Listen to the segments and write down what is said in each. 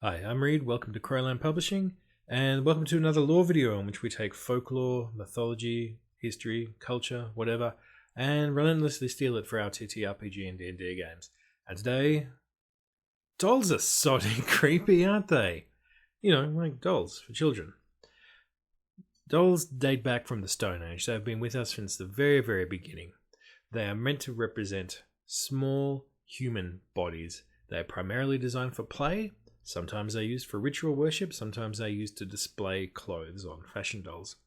Hi, I'm Reed, welcome to Crowland Publishing, and welcome to another lore video in which we take folklore, mythology, history, culture, whatever, and relentlessly steal it for our ttrpg and D&D games. And today, dolls are sodding creepy, aren't they? You know, like dolls for children. Dolls date back from the Stone Age. They've been with us since the very, very beginning. They are meant to represent small human bodies. They are primarily designed for play. Sometimes they're used for ritual worship. Sometimes they're used to display clothes on fashion dolls.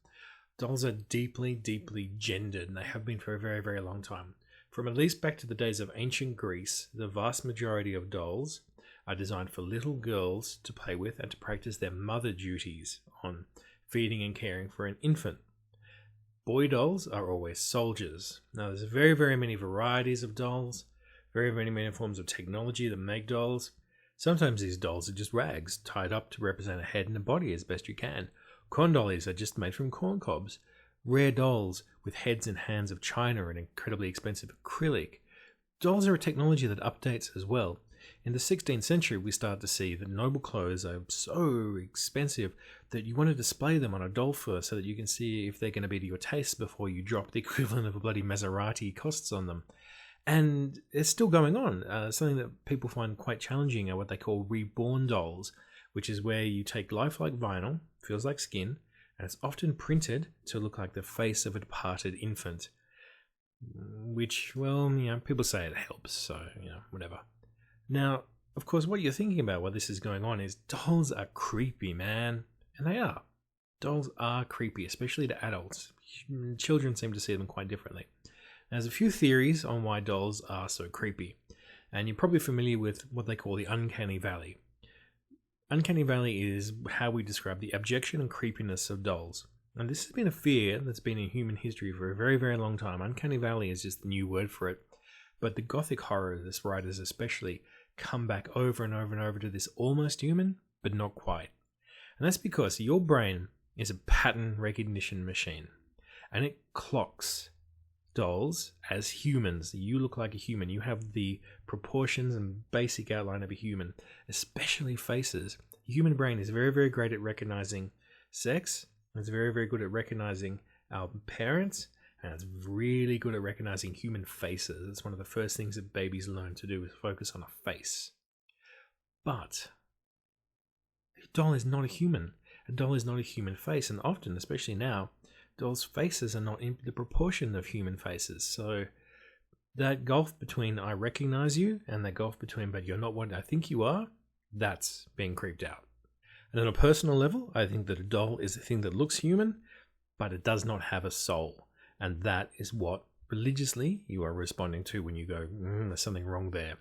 Dolls are deeply, deeply gendered, and they have been for a very, very long time. From at least back to the days of ancient Greece, the vast majority of dolls are designed for little girls to play with and to practice their mother duties on feeding and caring for an infant. Boy dolls are always soldiers. Now, there's very, very many varieties of dolls, very, very many forms of technology that make dolls. Sometimes these dolls are just rags, tied up to represent a head and a body as best you can. Corn dollies are just made from corn cobs. Rare dolls with heads and hands of china and incredibly expensive acrylic. Dolls are a technology that updates as well. In the 16th century, we start to see that noble clothes are so expensive that you want to display them on a doll first so that you can see if they're going to be to your taste before you drop the equivalent of a bloody Maserati costs on them. And it's still going on. Something that people find quite challenging are what they call reborn dolls, which is where you take lifelike vinyl, feels like skin, and it's often printed to look like the face of a departed infant. Which, well, people say it helps, so, whatever. Now, of course, what you're thinking about while this is going on is dolls are creepy, man. And they are. Dolls are creepy, especially to adults. Children seem to see them quite differently. There's a few theories on why dolls are so creepy. And you're probably familiar with what they call the uncanny valley. Uncanny valley is how we describe the abjection and creepiness of dolls. And this has been a fear that's been in human history for a very, very long time. Uncanny valley is just the new word for it. But the Gothic horror writers especially come back over and over and over to this almost human, but not quite. And that's because your brain is a pattern recognition machine. And it clocks dolls as humans. You look like a human. You have the proportions and basic outline of a human, especially faces. The human brain is very, very great at recognizing sex. It's very, very good at recognizing our parents. And it's really good at recognizing human faces. It's one of the first things that babies learn to do is focus on a face. But a doll is not a human. A doll is not a human face. And often, especially now, dolls' faces are not in the proportion of human faces. So that gulf between I recognize you and that gulf between but you're not what I think you are, that's being creeped out. And on a personal level, I think that a doll is a thing that looks human, but it does not have a soul. And that is what religiously you are responding to when you go, there's something wrong there.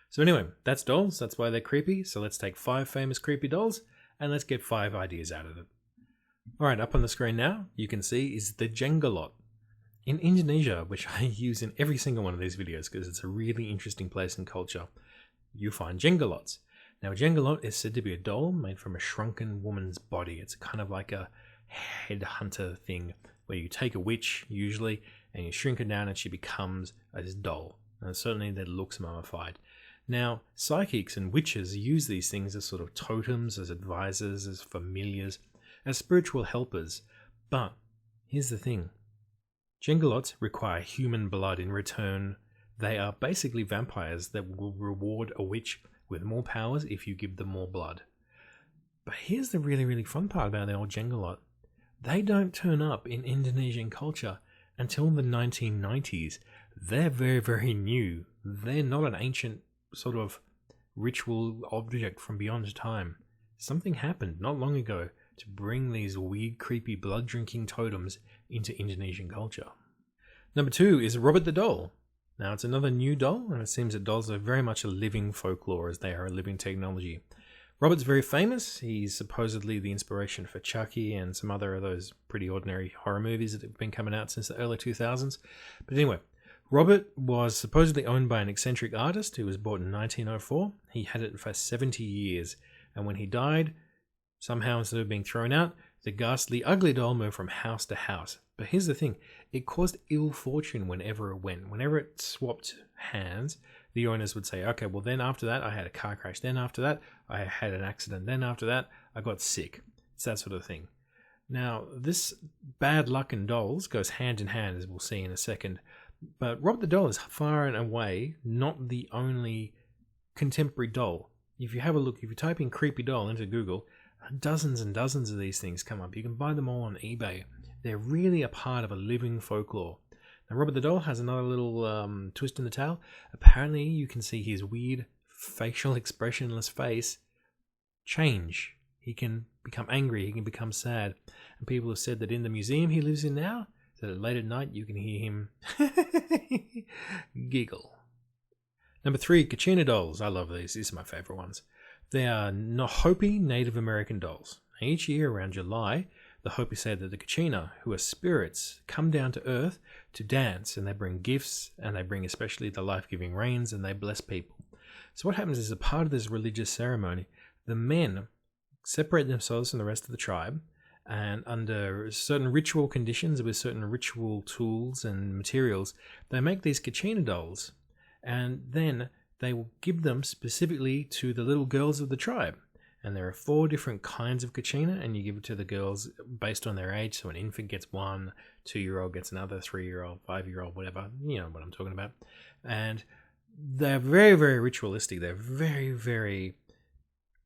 So anyway, that's dolls. That's why they're creepy. So let's take 5 famous creepy dolls and let's get 5 ideas out of it. All right, up on the screen now, you can see is the Jengalot. In Indonesia, which I use in every single one of these videos because it's a really interesting place and culture, you find Jengalots. Now, a Jengalot is said to be a doll made from a shrunken woman's body. It's kind of like a headhunter thing where you take a witch, usually, and you shrink her down and she becomes a doll. And certainly that looks mummified. Now, psychics and witches use these things as sort of totems, as advisors, as familiars, as spiritual helpers. But here's the thing. Jengalots require human blood in return. They are basically vampires that will reward a witch with more powers if you give them more blood. But here's the really, really fun part about the old Jengalot. They don't turn up in Indonesian culture until the 1990s. They're very, very new. They're not an ancient sort of ritual object from beyond time. Something happened not long ago to bring these weird, creepy, blood-drinking totems into Indonesian culture. Number 2 is Robert the Doll. Now, it's another new doll, and it seems that dolls are very much a living folklore as they are a living technology. Robert's very famous. He's supposedly the inspiration for Chucky and some other of those pretty ordinary horror movies that have been coming out since the early 2000s. But anyway, Robert was supposedly owned by an eccentric artist who was bought in 1904. He had it for 70 years, and when he died, somehow instead of being thrown out, the ghastly, ugly doll moved from house to house. But here's the thing, it caused ill fortune whenever it went. Whenever it swapped hands, the owners would say, okay, well then after that I had a car crash, then after that I had an accident, then after that I got sick. It's that sort of thing. Now, this bad luck in dolls goes hand in hand, as we'll see in a second. But Rob the Doll is far and away not the only contemporary doll. If you have a look, if you type in creepy doll into Google, dozens and dozens of these things come up. You can buy them all on eBay. They're really a part of a living folklore. Now, Robert the Doll has another little twist in the tail. Apparently, you can see his weird facial expressionless face change. He can become angry, he can become sad. And people have said that in the museum he lives in now, that late at night you can hear him giggle. Number 3, Kachina dolls. I love these. These are my favourite ones. They are Hopi Native American dolls. Each year around July, the Hopi say that the Kachina, who are spirits, come down to earth to dance, and they bring gifts, and they bring especially the life-giving rains, and they bless people. So what happens is, a part of this religious ceremony, the men separate themselves from the rest of the tribe, and under certain ritual conditions with certain ritual tools and materials, they make these Kachina dolls, and then they will give them specifically to the little girls of the tribe. And there are 4 different kinds of Kachina, and you give it to the girls based on their age. So an infant gets one, 2-year-old gets another, 3-year-old, 5-year-old, whatever. You know what I'm talking about. And they're very, very ritualistic. They're very, very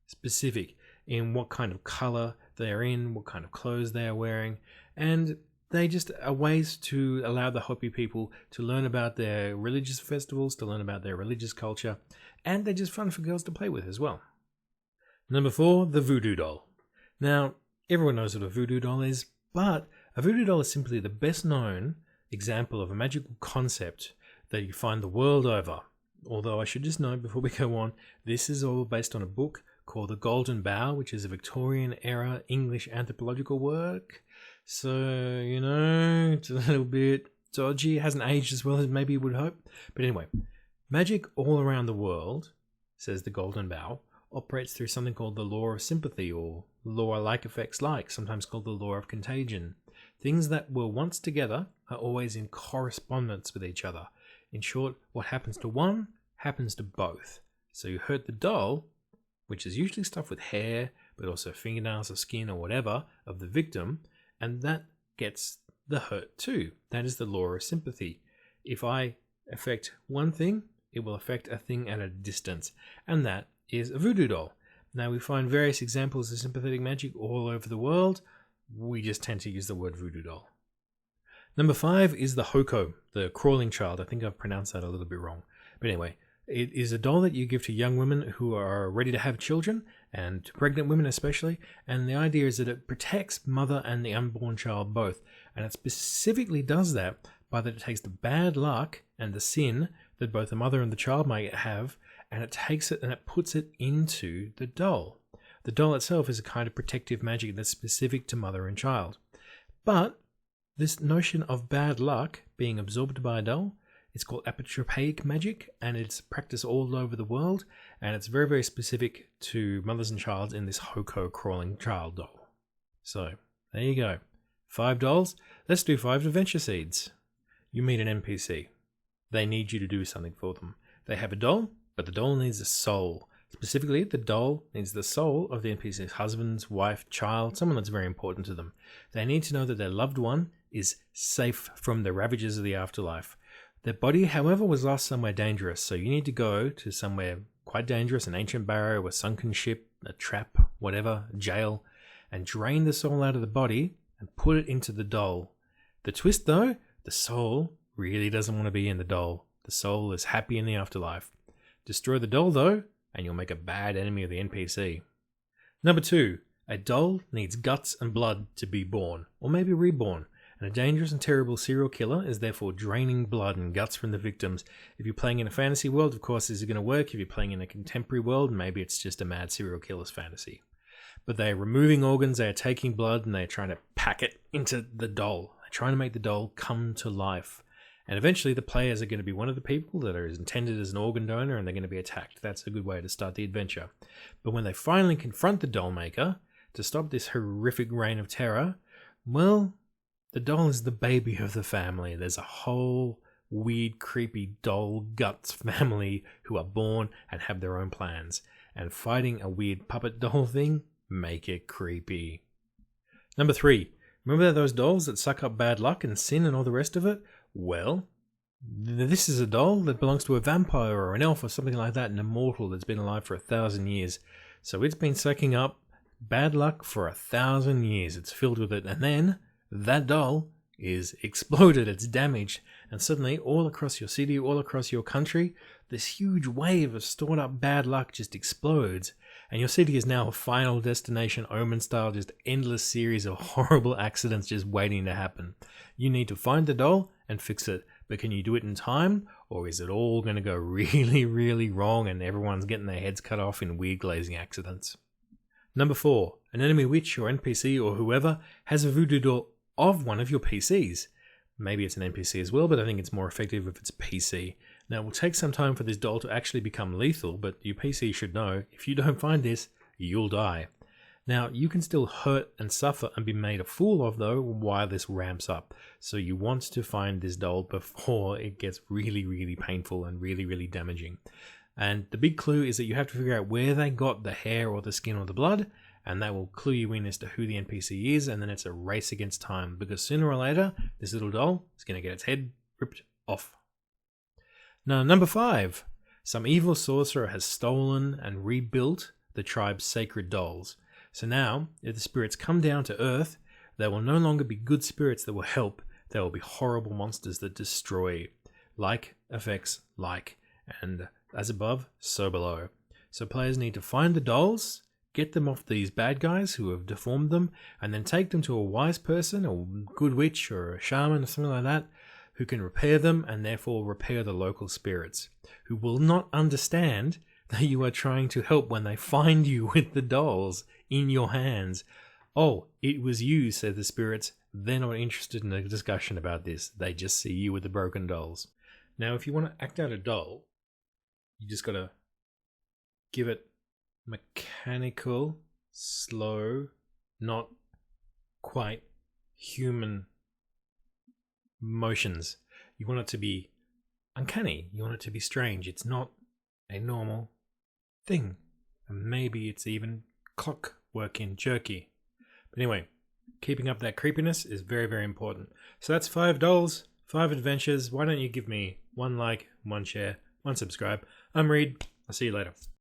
specific in what kind of color they're in, what kind of clothes they are wearing, and they just are ways to allow the Hopi people to learn about their religious festivals, to learn about their religious culture, and they're just fun for girls to play with as well. Number 4, the voodoo doll. Now, everyone knows what a voodoo doll is, but a voodoo doll is simply the best known example of a magical concept that you find the world over. Although I should just note before we go on, this is all based on a book called The Golden Bough, which is a Victorian-era English anthropological work. So, you know, it's a little bit dodgy. It hasn't aged as well as maybe you would hope. But anyway, magic all around the world, says The Golden Bough, operates through something called the law of sympathy, or law like effects like, sometimes called the law of contagion. Things that were once together are always in correspondence with each other. In short, what happens to one happens to both. So you hurt the doll, which is usually stuff with hair, but also fingernails or skin or whatever, of the victim, and that gets the hurt too. That is the law of sympathy. If I affect one thing, it will affect a thing at a distance, and that is a voodoo doll. Now, we find various examples of sympathetic magic all over the world. We just tend to use the word voodoo doll. Number 5 is the Hoko, the crawling child. I think I've pronounced that a little bit wrong. But anyway, it is a doll that you give to young women who are ready to have children, and to pregnant women especially. And the idea is that it protects mother and the unborn child both. And it specifically does that by that it takes the bad luck and the sin that both the mother and the child might have, and it takes it and it puts it into the doll. The doll itself is a kind of protective magic that's specific to mother and child. But this notion of bad luck being absorbed by a doll, it's called ttrpg magic, and it's practiced all over the world, and it's very, very specific to mothers and child in this Hoko crawling child doll. So, there you go. 5 dolls. Let's do 5 adventure seeds. You meet an NPC. They need you to do something for them. They have a doll, but the doll needs a soul. Specifically, the doll needs the soul of the NPC's husband, wife, child, someone that's very important to them. They need to know that their loved one is safe from the ravages of the afterlife. Their body, however, was lost somewhere dangerous, so you need to go to somewhere quite dangerous, an ancient barrow, a sunken ship, a trap, whatever, a jail, and drain the soul out of the body and put it into the doll. The twist, though, the soul really doesn't want to be in the doll. The soul is happy in the afterlife. Destroy the doll, though, and you'll make a bad enemy of the NPC. Number 2, a doll needs guts and blood to be born, or maybe reborn. And a dangerous and terrible serial killer is therefore draining blood and guts from the victims. If you're playing in a fantasy world, of course, this is going to work. If you're playing in a contemporary world, maybe it's just a mad serial killer's fantasy. But they are removing organs, they are taking blood, and they are trying to pack it into the doll. They're trying to make the doll come to life. And eventually the players are going to be one of the people that are intended as an organ donor, and they're going to be attacked. That's a good way to start the adventure. But when they finally confront the doll maker to stop this horrific reign of terror, well, The doll is the baby of the family. There's a whole weird, creepy doll guts family who are born and have their own plans. And fighting a weird puppet doll thing, make it creepy. Number 3. Remember those dolls that suck up bad luck and sin and all the rest of it? Well, this is a doll that belongs to a vampire or an elf or something like that, an immortal that's been alive for 1,000 years. So it's been sucking up bad luck for 1,000 years. It's filled with it. And then that doll is exploded, it's damaged, and suddenly all across your city, all across your country, this huge wave of stored up bad luck just explodes, and your city is now a Final Destination Omen style, just endless series of horrible accidents just waiting to happen. You need to find the doll and fix it, but can you do it in time, or is it all going to go really, really wrong and everyone's getting their heads cut off in weird glazing accidents? Number 4. An enemy witch or NPC or whoever has a voodoo doll of one of your PCs. Maybe it's an NPC as well, but I think it's more effective if it's PC. Now, it will take some time for this doll to actually become lethal, but your PC should know, if you don't find this, you'll die. Now, you can still hurt and suffer and be made a fool of, though, while this ramps up. So you want to find this doll before it gets really, really painful and really, really damaging. And the big clue is that you have to figure out where they got the hair or the skin or the blood, and that will clue you in as to who the NPC is, and then it's a race against time, because sooner or later, this little doll is going to get its head ripped off. Now, number 5. Some evil sorcerer has stolen and rebuilt the tribe's sacred dolls. So now, if the spirits come down to Earth, they will no longer be good spirits that will help, they will be horrible monsters that destroy. Like affects like, and as above, so below. So players need to find the dolls, get them off these bad guys who have deformed them, and then take them to a wise person, a good witch or a shaman or something like that, who can repair them and therefore repair the local spirits, who will not understand that you are trying to help when they find you with the dolls in your hands. Oh, it was you, said the spirits. They're not interested in a discussion about this. They just see you with the broken dolls. Now, if you want to act out a doll, you just got to give it mechanical, slow, not quite human motions. You want it to be uncanny. You want it to be strange. It's not a normal thing. And maybe it's even clockwork and jerky. But anyway, keeping up that creepiness is very, very important. So that's 5 dolls, 5 adventures. Why don't you give me 1 like, 1 share, 1 subscribe. I'm Reed. I'll see you later.